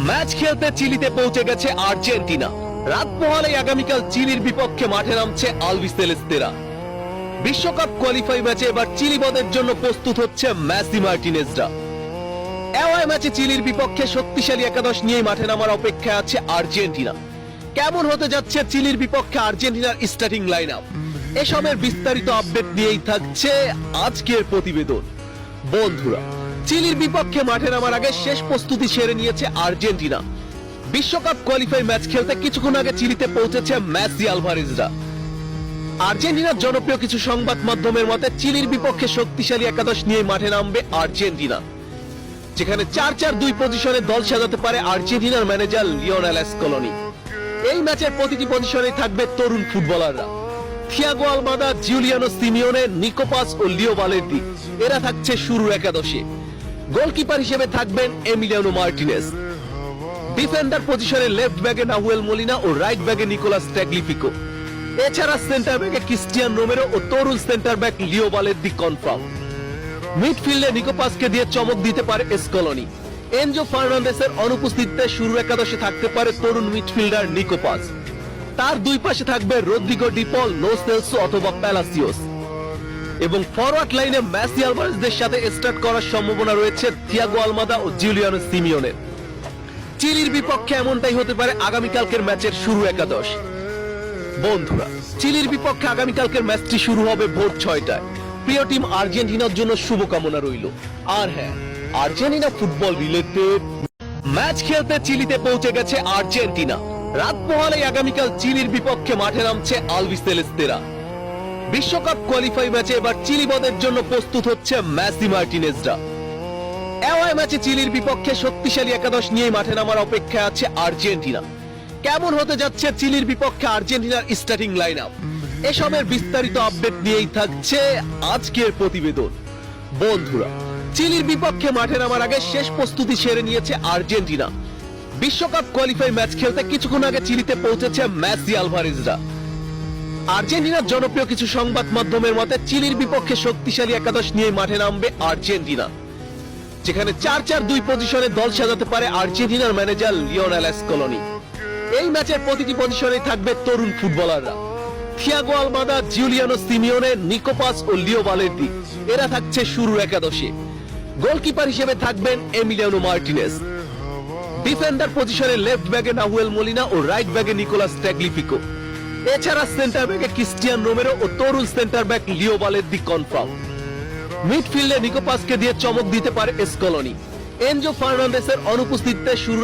Match খেলতে চিলিতে পৌঁছে গেছে আর্জেন্টিনা। রাত পোহালেই আগামীকাল চিলির বিপক্ষে মাঠে নামছে আলবিসেলেস্তেরা। বিশ্বকাপ কোয়ালিফাই ম্যাচে এবার চিলিবদের জন্য প্রস্তুত হচ্ছে মেসি মার্টিনেজরা। অ্যাওয়ে ম্যাচে চিলির বিপক্ষে শক্তিশালী একাদশ নিয়ে মাঠে নামার অপেক্ষায় আছে আর্জেন্টিনা। কেমন হতে যাচ্ছে চিলির বিপক্ষে আর্জেন্টিনার স্টার্টিং লাইন আপ, এসবের বিস্তারিত আপডেট নিয়েই থাকছে আজকের প্রতিবেদন। বন্ধুরা, চিলির বিপক্ষে মাঠে নামার আগে শেষ প্রস্তুতি সেরে নিয়েছে আর্জেন্টিনা। বিশ্বকাপ কোয়ালিফাই ম্যাচ খেলতে কিছুক্ষণ আগে চিলিতে পৌঁছেছে মেসি আলভারেজরা। আর্জেন্টিনার জনপ্রিয় কিছু সংবাদ মাধ্যমের মতে চিলির বিপক্ষে শক্তিশালী একাদশ নিয়ে মাঠে নামবে আর্জেন্টিনা, যেখানে 4-4-2 পজিশনে দল সাজাতে পারে আর্জেন্টিনার ম্যানেজার লিওনেল স্কলোনি। এই ম্যাচের প্রতিটি পজিশনে থাকবে তরুণ ফুটবলাররা। Thiago Almada, Giuliano Simeone, Nico Paz ও লিও ভালের্দি এরা থাকছে শুরুর একাদশে। গোলকিপার হিসেবে থাকবেন এমিলিয়ানো মার্টিনেজ। ডিফেন্ডার পজিশনে লেফট ব্যাগে নাহুয়েল মোলিনা ও রাইট ব্যাগে নিকোলাস ট্যাগলিফিকো। এছাড়া সেন্টার ব্যাগে ক্রিস্টিয়ান রোমেরো ও তরুণ centre back Leo Balerdi confirm. মিডফিল্ডে নিকো পাসকে দিয়ে চমক দিতে পারে স্কলোনি। এনজো ফার্নান্দেসের অনুপস্থিতিতে শুরু একাদশে থাকতে পারে তরুণ মিডফিল্ডার নিকো পাস। তার দুই পাশে থাকবে রদ্রিগো ডি পল, লো সেলসো অথবা প্যালাসিওস। এবং ফরওয়ার্ড লাইনে মেসি আলভারেজদের সাথে স্টার্ট করার সম্ভাবনা রয়েছে থিয়াগো আলমাদা ও জুলিয়ানো সিমিওনের। চিলির বিপক্ষে এমনটাই হতে পারে আগামীকালকের ম্যাচের শুরু একাদশ। বন্ধুরা, চিলির বিপক্ষে আগামীকালকের ম্যাচটি শুরু হবে ভোর 6টায়। প্রিয় টিম আর্জেন্টিনার জন্য শুভকামনা রইল। আর হ্যাঁ, আর্জেন্টিনা ফুটবল রিলেটেড ম্যাচ খেলতে চিলিতে পৌঁছে গেছে আর্জেন্টিনা। রাত পোহালেই আগামীকাল চিলির বিপক্ষে মাঠে নামছে আলবিসেলেস্তেরা। বিশ্বকাপ কোয়ালিফাই ম্যাচে এবার চিলিবদের জন্য প্রস্তুত হচ্ছে মেসি মার্টিনেজরা। অ্যাওয়ে ম্যাচে চিলির বিপক্ষে শক্তিশালী একাদশ নিয়ে মাঠে নামার অপেক্ষায় আছে আর্জেন্টিনা। কেমন হতে যাচ্ছে চিলির বিপক্ষে আর্জেন্টিনার স্টার্টিং লাইন আপ, এসবের বিস্তারিত আপডেট নিয়েই থাকছে আজকের প্রতিবেদন। বন্ধুরা, চিলির বিপক্ষে মাঠে নামার আগে শেষ প্রস্তুতি সেরে নিয়েছে আর্জেন্টিনা। বিশ্বকাপ কোয়ালিফাই ম্যাচ খেলতে কিছুক্ষণ আগে চিলিতে পৌঁছেছে মেসি আলভারেজরা। আর্জেন্টিনার জনপ্রিয় কিছু সংবাদ মাধ্যমের মতে চিলির বিপক্ষে শক্তিশালী একাদশ নিয়ে মাঠে নামবে আর্জেন্টিনা, যেখানে 4-4-2 পজিশনে দল সাজাতে পারে আর্জেন্টিনার ম্যানেজার লিওনেল স্কলোনি। এই ম্যাচের প্রতিটি পজিশনে থাকবে তরুণ ফুটবলাররা। Thiago Almada, Giuliano Simeone, Nico Paz ও লিও ভালের্দি এরা থাকছে শুরুর একাদশে। গোলকিপার হিসেবে থাকবেন এমিলিয়ানো মার্টিনেজ। ডিফেন্ডার পজিশনে লেফট ব্যাগে নাহুয়েল মোলিনা ও রাইট ব্যাগে নিকোলাস ট্যাগলিফিকো। এছাড়া সেন্টার ব্যাগে ক্রিস্টিয়ান রোমেরো ও তরুণ centre back Leo Balerdi confirm. মিডফিল্ডে নিকো পাসকে দিয়ে চমক দিতে পারে স্কলোনি। এনজো ফার্নান্দেসের অনুপস্থিতিতে শুরু